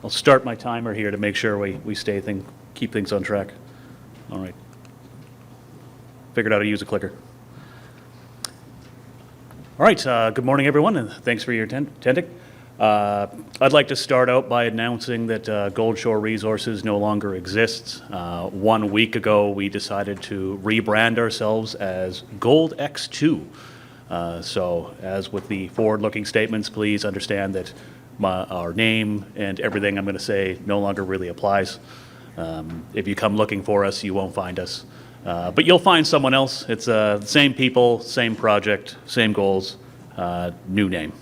I'll start my timer here to make sure we keep things on track. All right. Figured out how to use a clicker. All right, good morning, everyone, and thanks for your attending. I'd like to start out by announcing that Goldshore Resources no longer exists. 1 week ago, we decided to rebrand ourselves as Gold X2. So as with the forward-looking statements, please understand that our name and everything I'm going to say no longer really applies. If you come looking for us, you won't find us. But you'll find someone else. It's the same people, same project, same goals, new name.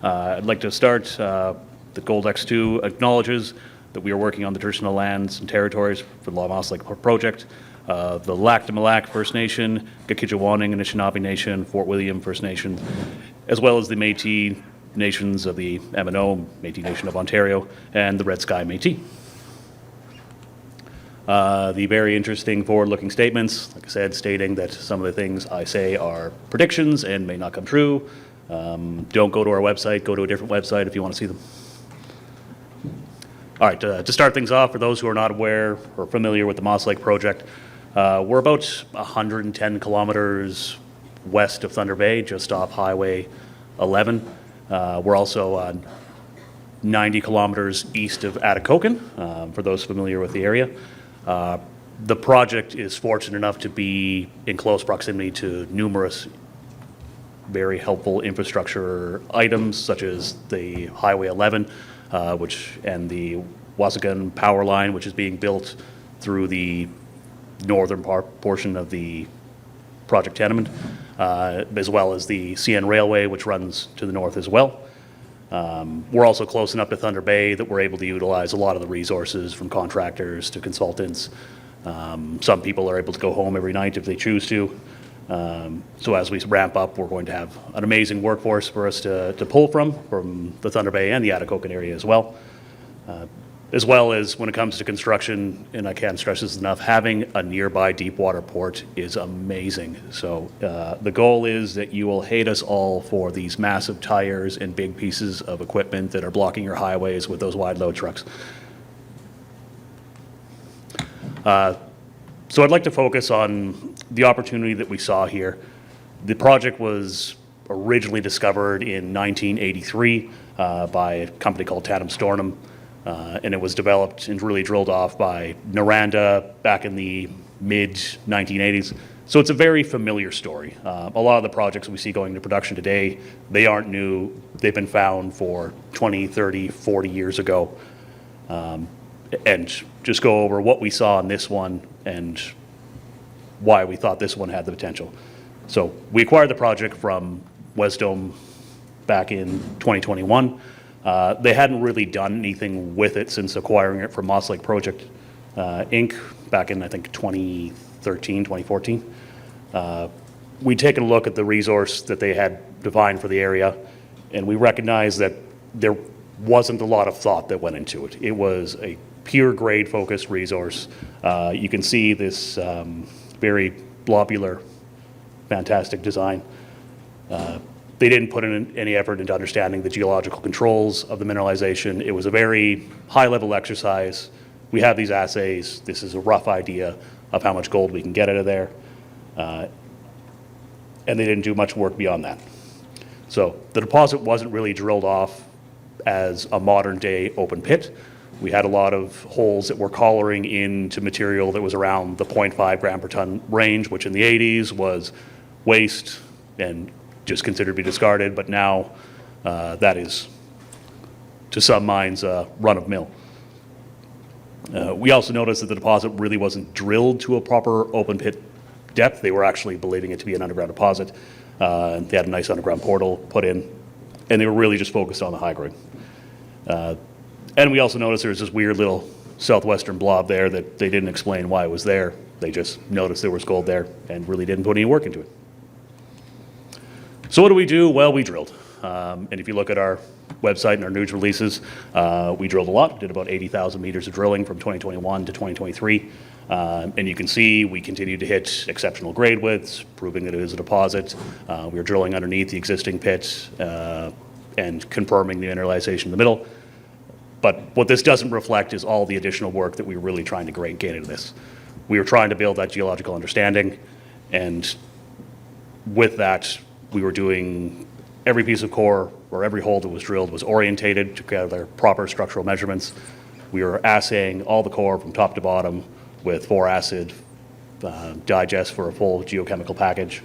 I'd like to start. The Gold X2 acknowledges that we are working on the traditional lands and territories for the Moss Lake project. The Lac-de-Mille-Lac First Nation, Gakitchawaning and Anishinaabe Nation, Fort William First Nation, as well as the Métis nations of the M&O, Métis Nation of Ontario, and the Red Sky Métis. The very interesting forward-looking statements, like I said, stating that some of the things I say are predictions and may not come true. Don't go to our website, go to a different website if you want to see them. All right, to start things off, for those who are not aware or familiar with the Moss Lake project, we're about 110 kilometers west of Thunder Bay, just off Highway 11. We're also 90 kilometers east of Atikokan, for those familiar with the area. The project is fortunate enough to be in close proximity to numerous very helpful infrastructure items, such as the Highway 11, and the Waasigan power line, which is being built through the northern portion of the project tenement, as well as the CN Railway, which runs to the north as well. We're also close enough to Thunder Bay that we're able to utilize a lot of the resources, from contractors to consultants. Some people are able to go home every night if they choose to. So as we ramp up, we're going to have an amazing workforce for us to pull from the Thunder Bay and the Atikokan area as well. As well as when it comes to construction, and I can't stress this enough, having a nearby deep water port is amazing. So the goal is that you will hate us all for these massive tires and big pieces of equipment that are blocking your highways with those wide load trucks. So I'd like to focus on the opportunity that we saw here. The project was originally discovered in 1983 by a company called Tandem Stornham. And it was developed and really drilled off by Noranda back in the mid-1980s. So it's a very familiar story. A lot of the projects we see going into production today, they aren't new. They've been found for 20, 30, 40 years ago. And just go over what we saw in this one and why we thought this one had the potential. So we acquired the project from Wesdome back in 2021. They hadn't really done anything with it since acquiring it from Moss Lake Project Inc. back in, I think, 2013, 2014. We'd taken a look at the resource that they had defined for the area, and we recognized that there wasn't a lot of thought that went into it. It was a pure grade focused resource. You can see this very globular, fantastic design. They didn't put in any effort into understanding the geological controls of the mineralization. It was a very high-level exercise. We have these assays. This is a rough idea of how much gold we can get out of there. And they didn't do much work beyond that. So the deposit wasn't really drilled off as a modern-day open pit. We had a lot of holes that were collaring into material that was around the 0.5 gram per ton range, which in the 80s was waste and just considered to be discarded, but now that is, to some minds, run-of-mill. We also noticed that the deposit really wasn't drilled to a proper open pit depth. They were actually believing it to be an underground deposit. They had a nice underground portal put in, and they were really just focused on the high grade. And we also noticed there was this weird little southwestern blob there that they didn't explain why it was there. They just noticed there was gold there and really didn't put any work into it. So what do we do? Well, we drilled. And if you look at our website and our news releases, we drilled a lot. We did about 80,000 meters of drilling from 2021 to 2023. And you can see we continued to hit exceptional grade widths, proving that it is a deposit. We were drilling underneath the existing pit and confirming the mineralization in the middle. But what this doesn't reflect is all the additional work that we were really trying to gain into this. We were trying to build that geological understanding, and with that, we were doing every piece of core or every hole that was drilled was orientated to gather proper structural measurements. We were assaying all the core from top to bottom with 4-acid digest for a full geochemical package.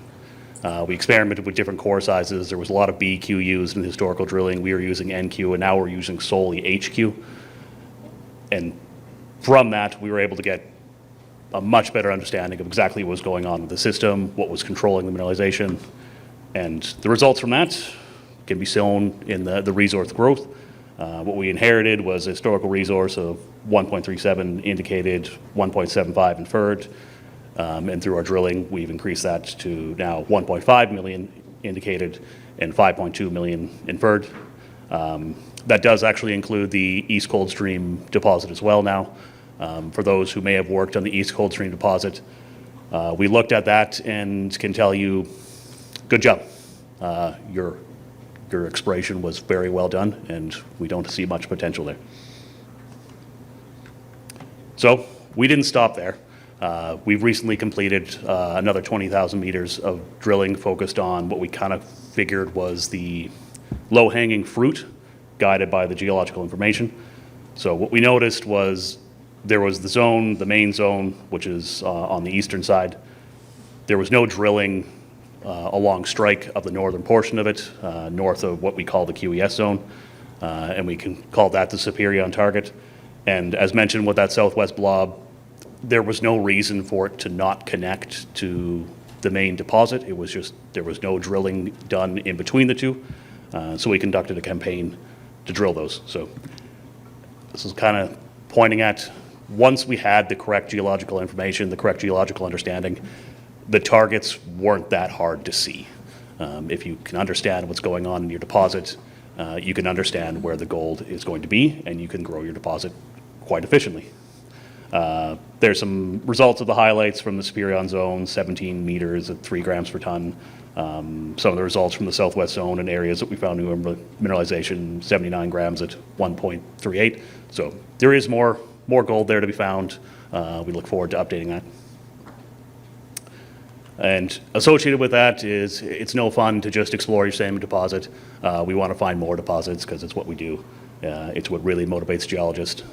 We experimented with different core sizes. There was a lot of BQ used in the historical drilling. We were using NQ, and now we're using solely HQ. And from that, we were able to get a much better understanding of exactly what was going on with the system, what was controlling the mineralization. And the results from that can be shown in the resource growth. What we inherited was a historical resource of 1.37 indicated, 1.75 inferred. And through our drilling, we've increased that to now 1.5 million indicated and 5.2 million inferred. That does actually include the East Coldstream deposit as well now. For those who may have worked on the East Coldstream deposit, we looked at that and can tell you, good job. Your exploration was very well done, and we don't see much potential there. So we didn't stop there. We've recently completed another 20,000 meters of drilling focused on what we kind of figured was the low-hanging fruit guided by the geological information. So what we noticed was there was the zone, the main zone, which is on the eastern side. There was no drilling along strike of the northern portion of it, north of what we call the QES zone, and we can call that the Superior on target. And as mentioned with that southwest blob, there was no reason for it to not connect to the main deposit. It was just, there was no drilling done in between the two. So we conducted a campaign to drill those. So this is kind of pointing at, once we had the correct geological information, the correct geological understanding, the targets weren't that hard to see. If you can understand what's going on in your deposit, you can understand where the gold is going to be, and you can grow your deposit quite efficiently. There's some results of the highlights from the Superior zone, 17 meters at 3 grams per ton. Some of the results from the southwest zone and areas that we found new mineralization, 79 grams at 1.38. So there is more gold there to be found. We look forward to updating that. And associated with that is it's no fun to just explore your same deposit. We want to find more deposits because it's what we do. It's what really motivates geologists.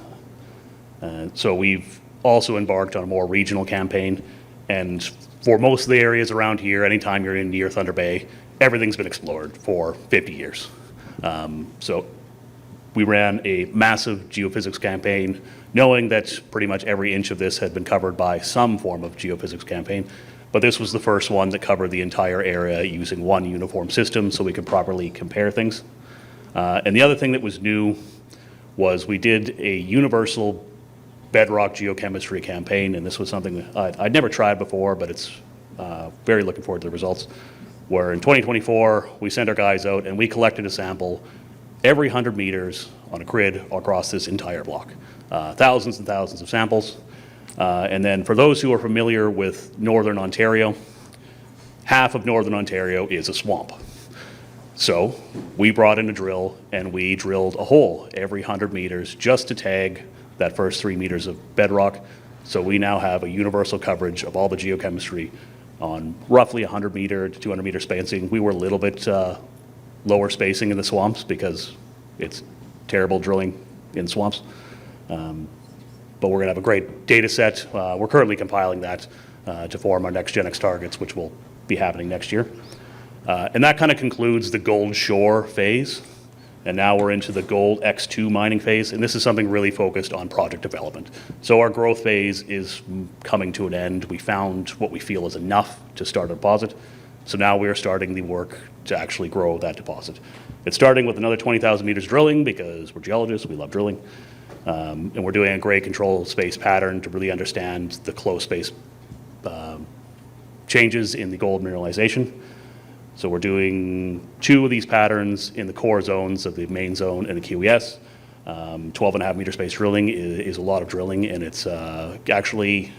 So we've also embarked on a more regional campaign, and for most of the areas around here, anytime you're in near Thunder Bay, everything's been explored for 50 years. So we ran a massive geophysics campaign, knowing that pretty much every inch of this had been covered by some form of geophysics campaign, but this was the first one that covered the entire area using one uniform system so we could properly compare things. And the other thing that was new was we did a universal bedrock geochemistry campaign, and this was something I'd never tried before, but it's very looking forward to the results, where in 2024, we sent our guys out and we collected a sample every 100 meters on a grid across this entire block. Thousands and thousands of samples. And then for those who are familiar with Northern Ontario, half of Northern Ontario is a swamp. So we brought in a drill and we drilled a hole every 100 meters just to tag that first 3 meters of bedrock. So we now have a universal coverage of all the geochemistry on roughly 100 meter to 200 meter spacing. We were a little bit lower spacing in the swamps because it's terrible drilling in swamps. But we're gonna have a great data set. We're currently compiling that to form our next GenX targets, which will be happening next year. And that kind of concludes the Goldshore phase. And now we're into the Gold X2 mining phase, and this is something really focused on project development. So our growth phase is coming to an end. We found what we feel is enough to start a deposit. So now we are starting the work to actually grow that deposit. It's starting with another 20,000 meters drilling because we're geologists, we love drilling. And we're doing a grade control space pattern to really understand the close space changes in the gold mineralization. So we're doing 2 of these patterns in the core zones of the main zone and the QES. 12.5 meter space drilling is a lot of drilling, and it's actually,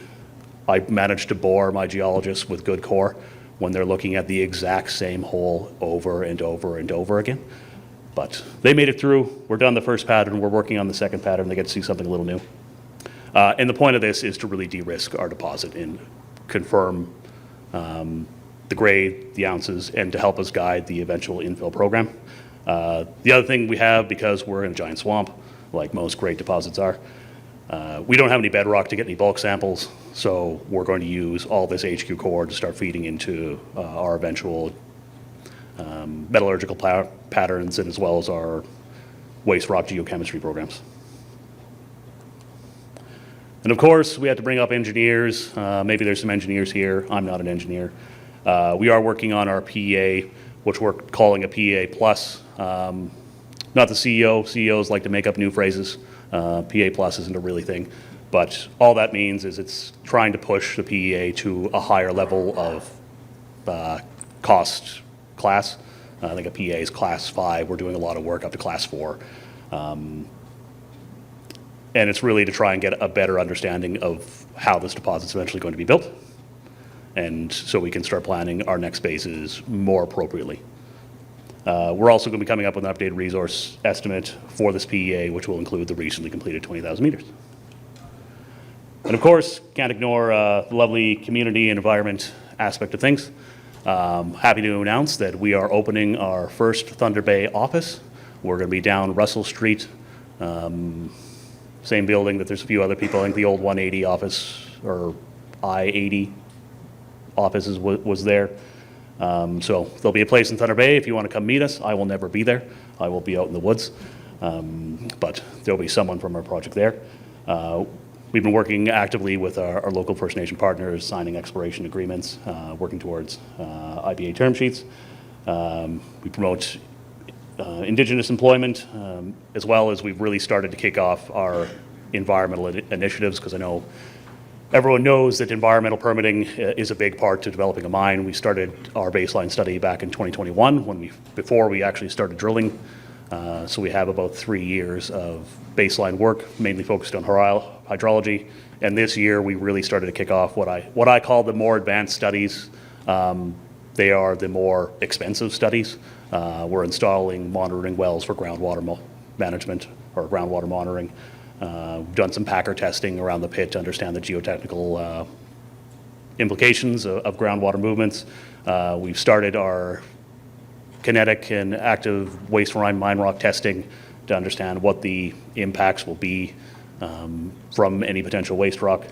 I managed to bore my geologists with good core when they're looking at the exact same hole over and over and over again. But they made it through. We're done the first pattern. We're working on the second pattern. They get to see something a little new. And the point of this is to really de-risk our deposit and confirm the grade, the ounces, and to help us guide the eventual infill program. The other thing we have, because we're in a giant swamp, like most great deposits are, we don't have any bedrock to get any bulk samples, so we're going to use all this HQ core to start feeding into our eventual metallurgical patterns, and as well as our waste rock geochemistry programs. And of course, we had to bring up engineers. Maybe there's some engineers here. I'm not an engineer. We are working on our PEA, which we're calling a PEA plus. Not the CEO. CEOs like to make up new phrases. PEA plus isn't a really thing. But all that means is it's trying to push the PEA to a higher level of cost class. I think a PEA is class 5. We're doing a lot of work up to class 4. And it's really to try and get a better understanding of how this deposit's eventually going to be built. And so we can start planning our next phases more appropriately. We're also going to be coming up with an updated resource estimate for this PEA, which will include the recently completed 20,000 meters. And of course, can't ignore the lovely community and environment aspect of things. Happy to announce that we are opening our first Thunder Bay office. We're going to be down Russell Street, same building that there's a few other people. I think the old 180 office, or I-80 office was there. So there'll be a place in Thunder Bay if you want to come meet us. I will never be there. I will be out in the woods. But there'll be someone from our project there. We've been working actively with our local First Nation partners, signing exploration agreements, working towards IPA term sheets. We promote Indigenous employment, as well as we've really started to kick off our environmental initiatives, because I know everyone knows that environmental permitting is a big part to developing a mine. We started our baseline study back in 2021 before we actually started drilling. So we have about 3 years of baseline work, mainly focused on hydrology. And this year we really started to kick off what I call the more advanced studies. They are the more expensive studies. We're installing monitoring wells for groundwater management or groundwater monitoring. We've done some packer testing around the pit to understand the geotechnical implications of groundwater movements. We've started our kinetic and active waste mine rock testing to understand what the impacts will be from any potential waste rock.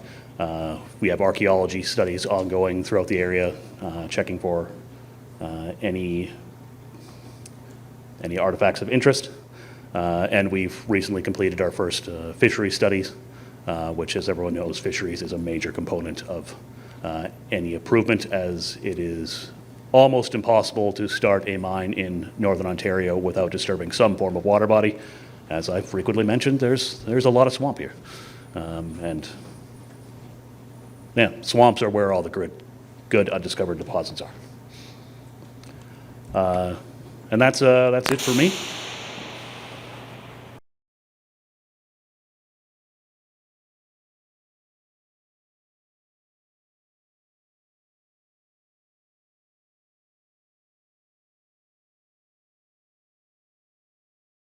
We have archaeology studies ongoing throughout the area, checking for any artifacts of interest. And we've recently completed our first fishery studies, which, as everyone knows, fisheries is a major component of any improvement, as it is almost impossible to start a mine in Northern Ontario without disturbing some form of water body. As I've frequently mentioned, there's a lot of swamp here. And yeah, swamps are where all the good undiscovered deposits are. And that's it for me.